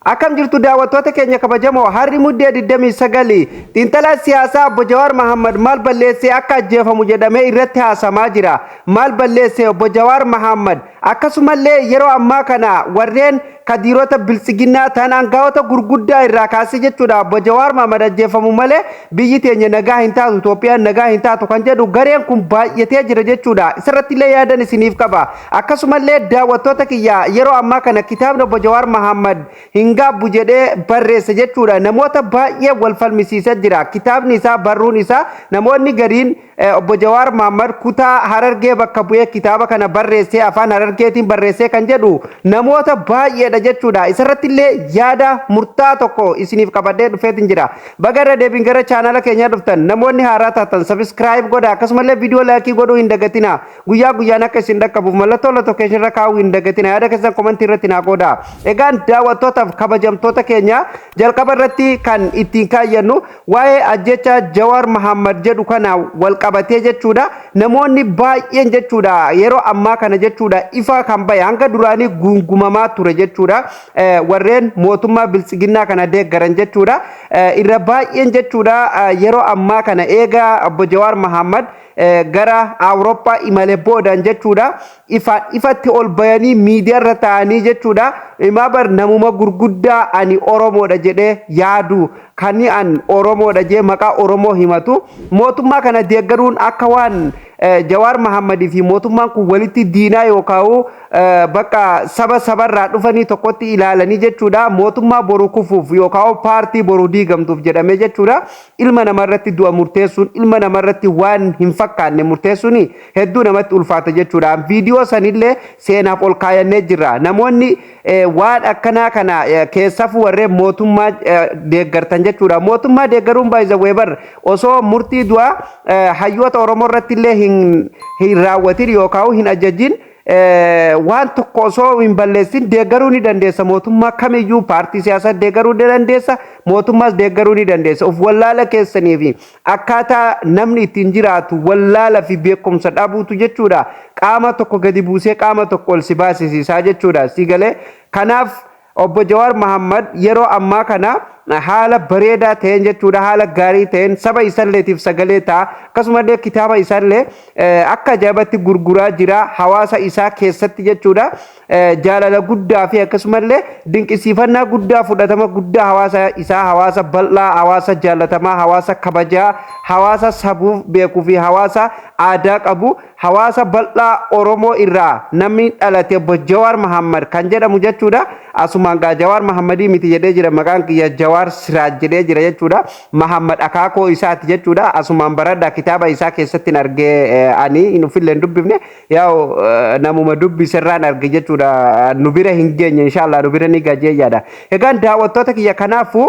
Akkam jirtu daawwattoota keenya kabajamoo harri muddee 29 xiinxalaa siyaasaa obbo Jawaar Mohaammed maal balleessee akka ajjeefamu jedhamee irratti haasamaa jira. Maal balleessee obbo Jawaar Mohaammed akkasumallee yeroo ammaa kana warreen kadiirota bilisiginnaa ta'an aangawoota gurguddaa irraa kaasee jechuudha. Obbo Jawaar Mohaammed ajjeefamu malee biyyi teenya nagaa hin taatu, Itoophiyaan nagaa hin taatu kan jedhu gareen kun baay'atee jira jechuudha. Isirratti illee yaadan isiniif qaba. Akkasumallee daawwattoota kiyya yeroo ammaa kana kitaabni obbo Jawaar Mohaammed gaabbu jedhee barreesse jechuudha. Namoota baay'ee wal falmisiisaa jira. Kitaabni isaa barruun isaa namoonni gariin obbo Jawaar Mohaammed kutaa Harargee bakka bu'ee kitaaba kana barreessee afaan Harargeetiin barreessee kan jedhu namoota baay'eedha jechuudha. Isirratti illee yaada murtaa tokko isiniif qabadhee dhufeetiin jira. Bagarra deebiin gara chaanala keenyaa dhuftan namoonni haaraa taatan subscribe godha akkasumallee viidiyoo laayikii godhuu hin dagatina. Guyyaa guyyaan akka isin dhaqqabuuf mallattoo notification irra kaa'uu hin dagatina. Yaada keessan komentii irratti naa godha. Egaan daawwattootaaf kabajamtoota keenya jalqaba irratti kan ittiin kaayyannu waa'ee ajjecha Jawaar Mohaammed jedhu kana wal qabatee jechuudha. Namoonni baay'een jechuudha yeroo ammaa kana jechuudha ifa kan bahe hanga duraanii gungumamaa ture jechuudha. Warreen mootummaa bilisiginnaa kana deeggaran jechuudha. Irra baay'een jechuudha yeroo ammaa kana eega obbo Jawaar Mohaammed gara Awurooppaa imalee boodan jechuudha. Ifatti ol bayanii miidiyaa irra taa'anii jechuudha. Imabar namuma gurguddaa ani Oromoodha jedhee yaadu kan an Oromoodha jee maqaa Oromoo himatu mootummaa kana deeggaruun akka waan Jawaar Mohaammed fi mootummaan kun walitti diinaa yookaan bakka saba sabarraa dhufanii tokkotti ilaalanii jechuudha. Mootummaa boru kufuuf yookaan paartii boru diigamtuuf jedhamee jechuudha. Ilma namarratti du'a murteessuun ilma namarratti waan hin fakkaanne murteessuun hedduu namatti ulfaata jechuudha. Viidiyoo sanillee seenaaf ol kaayannee jirra. Namoonni waan akkanaa kana keessafuu warreen mootummaa deeggartan jechuudha. Mootummaa deeggaruun baay'isa weebar osoo murtii du'a hayyoota Oromoo irratti illee hin raawwatin yookaan hin ajajin waan tokko osoo hin balleessin deeggaruu ni dandeessa. Mootummaa kamiyyuu paartii siyaasaa deeggaruu ni dandeessa. Mootummaas deeggaruu ni dandeessa. Of wallaala keessanii fi akkaataa namni ittiin jiraatu wallaala fi beekumsa dhabuutu jechuudha. Qaama tokko gadi buusee qaama tokko ol si baasisiisaa jechuudha. Si galee kanaaf obbo Jawaar Mohaammed yeroo ammaa kana haala bareedaa ta'een jechuudha. Haala gaarii ta'een saba isaalleetiif sagalee ta'a. Akkasumallee kitaaba isaallee akka ajaa'ibatti gurguraa jira hawaasa isaa keessatti jechuudha. Jaalala guddaa fi akkasumallee dinqisiifannaa guddaa fudhatama guddaa hawaasa isaa hawaasa bal'aa hawaasa jaalatamaa hawaasa kabajaa hawaasa sabuuf beekuu fi hawaasa aadaa qabu hawaasa bal'aa Oromoo irraa namni dhalate obbo Jawaar Mohaammed kan jedhamu jechuudha. Asumaan gaa Jawaar Mohaammed miti jedhee jira maqaan kiyya Jawaar Siraaj jedhee jira jechuudha. Mohaammed akaakoo isaati jechuudha. Asumaan baradhaa kitaaba isaa keessatti argee ani hin ufillee hin dubbifne yaa'u namuma dubbisirraan arge jechuudha. Nu bira hin geenye inshallah nu bira ni gajeeyyaadha. Egaan daawwattoota kiyya kanaafuu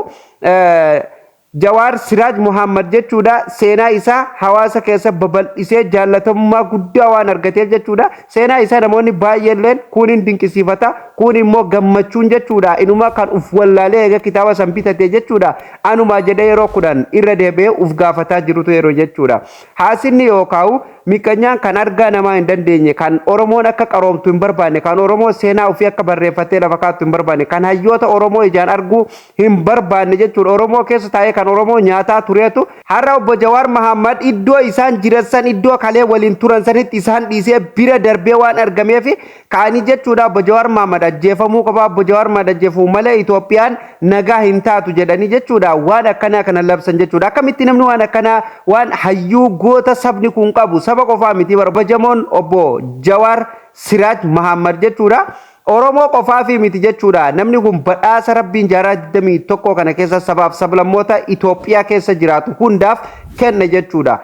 Jawaar Siraaj Mohaammed jechuudha. Seenaa isaa hawaasa keessa babal'isee jaalatamummaa guddaa waan argateef jechuudha. Seenaa isaa namoonni baay'een kun hin dinqisiifata kun immoo gammachuun jechuudha. Inuma kan uf wallaalee eega kitaaba san bitate jechuudha. Anuma jedhee yeroo kudhan irra deebi'ee uf gaafataa jirutu yeroo jechuudha. Haasinni yookaan miqanyaan kan argaa namaa hin dandeenye kan Oromoon akka qaroomtu hin barbaanne kan Oromoo seenaa ofii akka barreeffatee lafa kaattu hin barbaanne kan hayyoota Oromoo ijaan arguu hin barbaanne jechuudha. Oromoo keessa taa'ee kan Oromoo nyaataa tureetu har'a obbo Jawaar Mohaammed iddoo isaan jiran iddoo kalee waliin turan sanitti isaan dhiisee bira darbee waan argameef kaanii jechuudha. Obbo Jawaar Mohaammed ajjeefamuu qaba. Obbo Jawaar Mohaammed ajjeefamuu malee Itoophiyaan nagaa hin taatu jedhanii jechuudha. Waan akkanaa kana labsan jechuudha. Akkamitti namni waan akkanaa waan hayyuu goota sabni kun qabu saba qofaa miti barbajamoon obbo Jawaar Siraaj Mohaammed jechuudha. Oromoo qofaa fi miti jechuudha. Namni kun badhaasa rabbiin jaarraa 21 kana keessa sabaaf sablammoota Itoophiyaa keessa jiraatu hundaaf kenne jechuudha.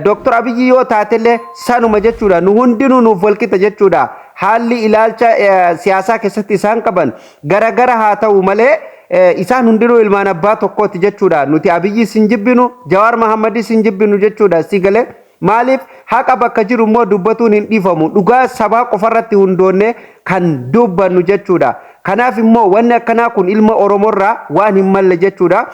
Dr. Abiyyi yoo taatellee sanuma jechuudha. Nu hundinuu nuuf walqixa jechuudha. Haalli ilaalcha siyaasaa keessatti isaan qaban garagara haa ta'u malee isaan hundinuu ilmaan abbaa tokkooti jechuudha. Nuti Abiyyi sin jibbinu Jawaar Mohaammed sin jibbinu jechuudha. Si galee maaliif haqa bakka jiru immoo dubbatuun hin dhiifamu. Dhugaa sabaa qofarratti hundoonne kan dubbannu jechuudha. Kanaaf immoo wanni akkanaa kun ilma Oromoorraa waan hin malle jechuudha.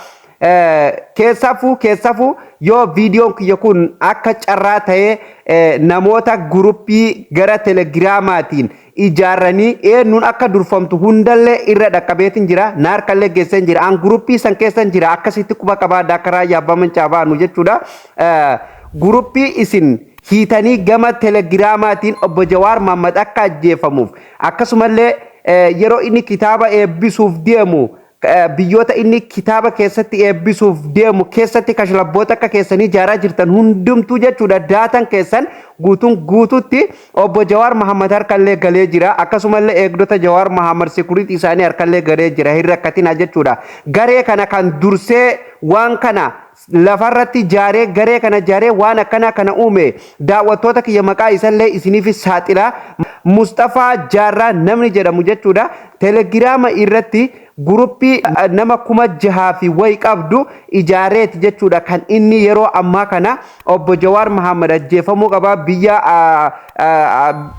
keessafu yoo viidiyoon kiyya kun akka carraa ta'ee namoota guruppii gara telegiraamaatiin ijaarranii eenyuun akka durfamtu hundallee irra dhaqqabeetiin jira na harkallee geessan jira an guruppii san keessan jira akkasitti quba qabaadha akka raayyaa abbaa mancaa baanu jechuudha guruppii isin hiitanii gama telegiraamaatiin obbo Jawaar Mohaammed akka ajjeefamuuf akkasumallee yeroo inni kitaaba eebbisuuf deemu biyyoota inni kitaaba keessatti eebbisuuf deemu keessatti kashlabboota akka keessanii jaaraa jirtan hundumtuu jechuudha daatan keessan guututti obbo Jawaar Mohaammed harkallee galee jira akkasumallee eegdota Jawaar Mohaammed security isaanii harkallee galee jira hin rakkatina jechuudha garee kana kan dursee waan kana lafarratti jaaree garee kana jaaree waan akkana kana uume daawwattoota kiyya maqaa isallee isiniif saaxila Mustafaa Jaarraa namni jedhamu jechuudha telegiraama irratti guruppii nama 6,000 wayi qabdu ijaareeti jechuudha kan inni yeroo ammaa kana obbo Jawaar Mohaammed ajjeefamuu qaba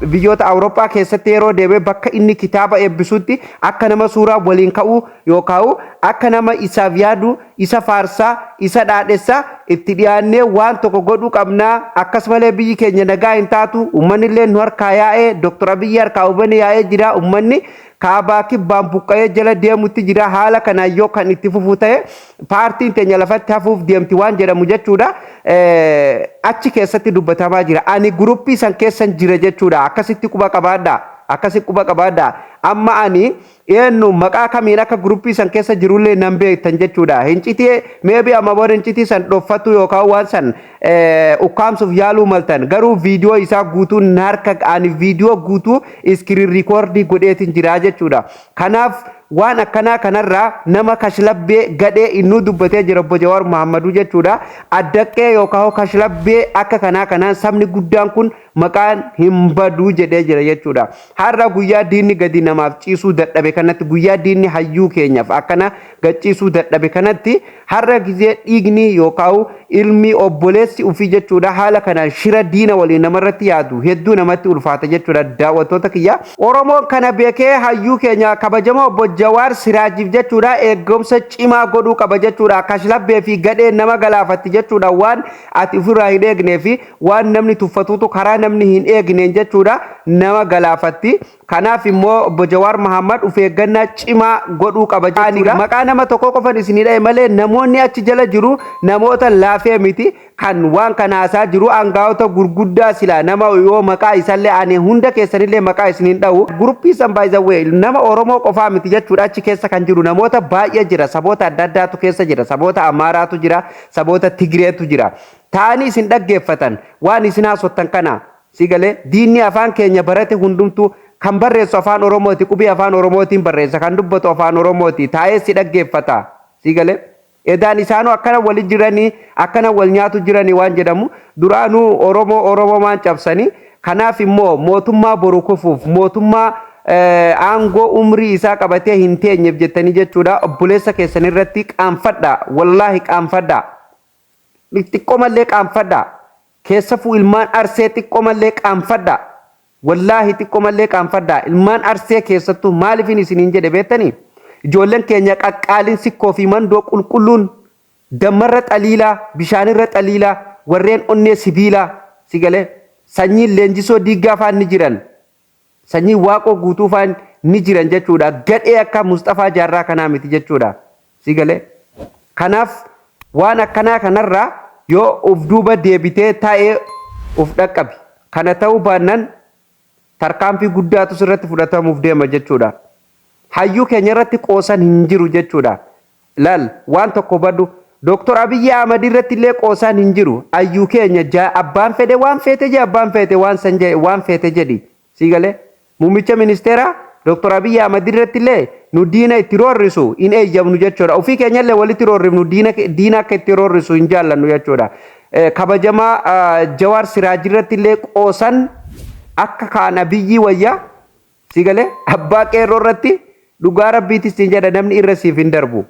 biyyoota Awurooppaa keessatti yeroo deemee bakka inni kitaaba eebbisutti akka nama suuraa waliin ka'u yookaan akka nama isaaf yaadu isa faarsaa isa dhaadhessa itti dhiyaannee waan tokko godhuu qabnaa akkasumallee biyyi keenya nagaa hin taatu uummanni illee nu harkaa yaa'ee Dr. Abiyyi harkaa hubanii yaa'ee jira uummanni kaabaa kibbaan buqqa'ee jala deemutti jira haala kanaan yoo kan itti fufuu ta'e paartiin teenya lafatti hafuuf deemti waan jedhamu jechuudha achi keessatti dubbatamaa jira ani guruppii san keessan jira jechuudha akkasitti quba qabaadha amma ani eenyu maqaa kamiin akka guruppii san keessa jirullee nan beektan jechuudha hincitii meebi amma bor hincitii san dhoffatu yookaan waan san ukkaamsuuf yaaluu maltan garuu viidiyoo isaa guutuu narka ani viidiyoo guutuu iskiriin riikoordii godheetiin jira jechuudha kanaaf waan akkanaa kanarraa nama kashlabbee gadhee innuu dubbatee jira obbo Jawaar Mohaammed jechuudha addaqqee yookaan kashlabbee akka kanaan sabni guddaan kun maqaan hin baduu jedhee jira jechuudha har'a guyyaa diinni gadi namaaf ciisuu dadhabe kanatti guyyaa diinni hayyuu keenyaaf akkana gachiisuu dadhabe kanatti har'a gizee dhiigni yookaan ilmi obboleessi ufii jechuudha haala kanaan shira diina waliin namarratti yaadu hedduu namatti ulfaata jechuudha daawwattoota kiyya Oromoon kana beekee hayyuu keenya kabajamoo obbo Jawaar Siraajiif jechuudha eegumsa cimaa godhuu qaba jechuudha kashlabbee fi gadhee nama galaafatti jechuudha waan ati ofirraa hin eegnee fi waan namni tuffatutu karaa namni hin eegneen jechuudha nama galaafatti kanaaf immoo obbo Jawaar Mohaammed of eeggannaa cimaa godhuu qaba jechuudha maqaa nama tokko qofan isinidha malee namoonni achi jala jiru namoota laafee miti kan waan kana haasaa jiru aangaa'ota gurguddaa sila nama yoo maqaa isallee ani hunda keessanillee maqaa isiniin dha'u guruppii san baay'ee nama Oromoo qofaa miti jechuudha achi keessa kan jiru namoota baay'ee jira saboota adda addaatu keessa jira saboota Amaaraatu jira saboota Tigreetu jira taa'anii isin dhaggeeffatan waan isin haasottan kana sigalee diinni afaan keenya barate hundumtu kan barreessu afaan Oromooti qubii afaan Oromootiin barreessa kan dubbatu afaan Oromooti taa'ee si dhaggeeffata sigalee edaan isaanoo akkana wali jiranii akkana wal nyaatu jiranii waan jedhamu duraanuu Oromomaan cabsanii kanaaf immoo mootummaa boru kufuuf mootummaa aangoo umrii isaa qabatee hin teenyeef jettanii jechuudha obboleessa keessan irratti qaanfadha wallaahi qaanfadha xiqqoo mallee qaanfadha keessafuu ilmaan arsee xiqqoo mallee qaanfadha wallaahi xiqqoo mallee qaanfadha ilmaan arsee keessattuu maaliifin isiniin jedhe beektanii ijoolleen keenya qaqqaaliin sikkoo fi mandoo qulqulluun dammarra xaliilaa bishaanirra xaliilaa warreen onnee sibiilaa sigalee sanyiin leenjisoo diiggaa faan ni jiran sanyiin waaqoo guutuu faan ni jiran jechuudha gadhee akka Mustafaa Jaarraa kanaa miti jechuudha sigalee kanaaf waan akkanaa kanarraa yoo of duuba deebitee taa'ee of dhaqqabi kana ta'uu baannaan tarkaanfii guddaatu sirratti fudhatamuuf deema jechuudha. hayyuu keenya irratti qoosan hin jiru jechuudha laal waan tokko baddu Dr. Abiyyi Ahmed irratti illee qoosan hin jiru hayyuu keenya abbaan fedhe waan feete je abbaan feete waan san je waan feete jedhi sigalee muummicha ministeera Dr. Abiyyi Ahmed irratti illee nu diina itti roorrisu in eeyyamnu jechuudha ofii keenya illee walitti roorrifnu diina akka itti roorrisu hin jaallannu jechuudha kabajamaa Jawaar Siraaj irratti illee qoosan akka kaan Abiyyi wayyaa sigalee abbaa qeerroo irratti dhugaa rabbiitis siin jedha namni irra siif hin darbu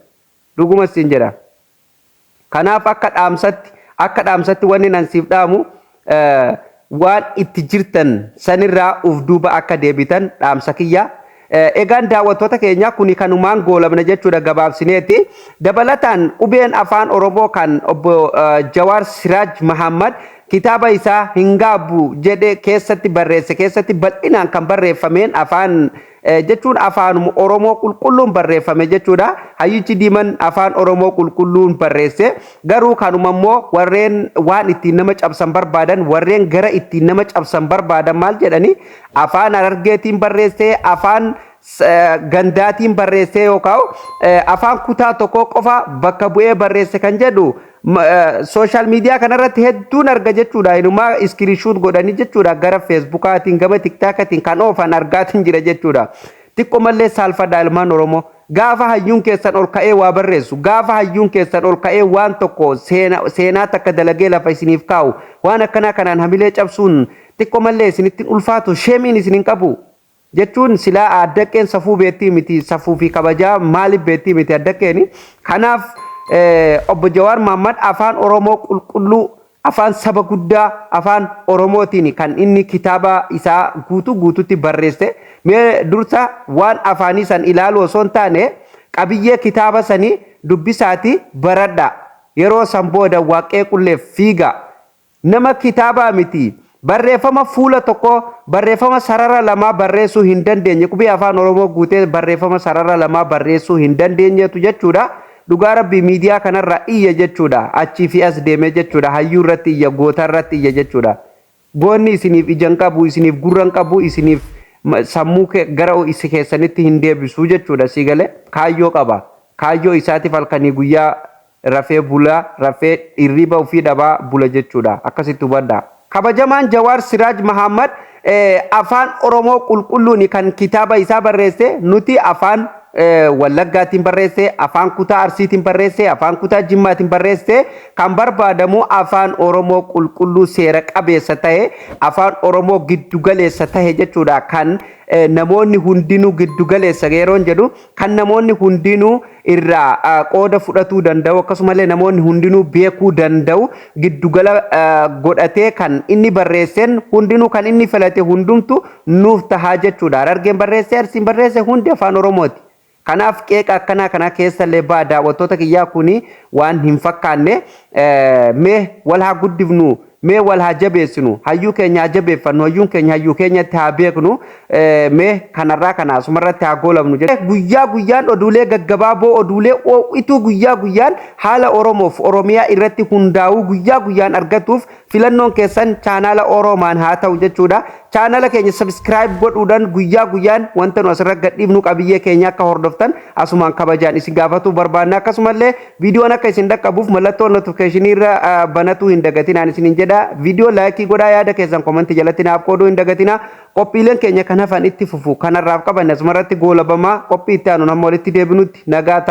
dhugumas siin jedha kanaaf akka dhaamsatti wanni nan siif dhaamu waan itti jirtan sanirraa uf duuba akka deebitan dhaamsa kiyya egaan daawwattoota keenya kuni kanumaan goolabna jechuudha gabaabsineeti. Dabalataan qubeen afaan Oromoo kan obbo Jawaar Siraaj Mahammad kitaaba isaa Hingaabu jedhe keessatti barreesse keessatti bal'inaan kan barreeffameen afaan jechuun afaan Oromoo qulqulluun barreeffame jechuudha. Hayyichi Diiman afaan Oromoo qulqulluun barreesse garuu kanuma immoo warreen waan ittiin nama cabsan barbaadan warreen gara ittiin nama cabsan barbaadan maal jedhani afaan Harargeetiin barreesse afaan gandaatiin barreesse yookaan afaan kutaa tokko qofa bakka bu'ee barreesse kan jedhu social media kanarratti hedduun arga jechuudha. Inumaa iskiriishuut godhanii jechuudha gara feesbuukaatiin gama tiktaakiin kan oofan argaatiin jira jechuudha. Xiqqoo mallee saalfadha ilmaan Oromoo. Gaafa hayyuun keessan ol ka'ee waa barreessu gaafa hayyuun keessan ol ka'ee waan tokko seenaa takka dalagee lafa isiniif kaa'u waan akkanaa kanaan hamilee cabsuun xiqqoo mallee isinittiin ulfaatu sheemiin isinin qabu. Jechuun silaa addaqqeen safuu beettii miti safuu fi kabajaa maaliif beettii miti addaqqeeni. Kanaaf obbo Jawaar Mahammad afaan Oromoo qulqulluu afaan saba guddaa afaan Oromootiin kan inni kitaaba isaa guutuutti barreesse. Mee dursa waan afaanii san ilaalu osoo hin taane qabiyyee kitaaba sanii dubbisaati baradha. Yeroo san booda waaqee qulleef fiiga. Nama kitaabaa miti. Barreeffama fuula tokko barreeffama sarara lamaa barreessuu hin dandeenye qubee afaan Oromoo guutee barreeffama sarara lamaa barreessuu hin dandeenyetu jechuudha. Dhugaa rabbii miidiyaa kanarra iyya jechuudha. Achii fi as deemee jechuudha. Hayyuu irratti iyya goota irratti iyya jechuudha. Goonni isiniif ijaan qabu isiniif gurran qabu isiniif sammuu gara isi keessanitti hin deebisu jechuudha. Sigalee kaayyoo qaba. Kaayyoo isaatiif halkanii guyyaa rafee bula rafee hirriba ofii dhabaa bula jechuudha. Akkasitti hubadhaa. Kabajamaan Jawaar Siraaj Mahammad afaan Oromoo qulqulluun kan kitaaba isaa barreesse nuti afaan Wallaggaatiin barreesse afaan kutaa Arsiitiin barreesse afaan kutaa Jimmaatiin barreesse kan barbaadamu afaan Oromoo qulqulluu seera qabeessa ta'e afaan Oromoo giddugaleessa ta'e jechuudha. Kan namoonni hundinuu giddugaleessa yeroon jedhu kan namoonni hundinuu irraa qooda fudhatuu danda'u akkasumallee namoonni hundinuu beekuu danda'u giddugala godhatee kan inni barreesseen hundinuu kan inni filate hundumtu nuuf tahaa jechuudha. Harargeen barreesse Arsiin barreesse hundi afaan Oromooti. Kanaaf qeeqa akkanaa kana keessallee baa daawwattoota kiyyaa kuni waan hin fakkaanne mee wal haa guddifnu mee wal haa jabeessinu hayyuu keenya haa jabeeffannu hayyuun keenya hayyuu keenyatti haa beeknu mee kanarraa kana asumarratti haa goolabnu jedhe guyyaa guyyaan oduulee gaggabaaboo oduulee oo'ituu guyyaa guyyaan haala Oromoof Oromiyaa irratti hundaa'uu guyyaa guyyaan argatuuf filannoon keessan chaanala Oromaan haa ta'u jechuudha. Chaanala keenya subscribe godhuudhaan guyyaa guyyaan wanta nu asirra gadhiifnu qabiyyee keenya akka hordoftan asumaan kabajaan isin gaafatuu barbaanna. Akkasumallee viidiyoon akka isin dhaqqabuuf mallattoo notifiikeeshinii irra banatuu hin dagatinaan isin jedha. Viidiyoo laayikii godhaa yaada keessan komentii jalatti naaf qooduu hin dagatina. Qophiileen keenya kan hafan itti fufu kanarraaf qaban asumarratti goolabamaa qophii itti aanu hamma walitti deebinutti nagaa ta'a.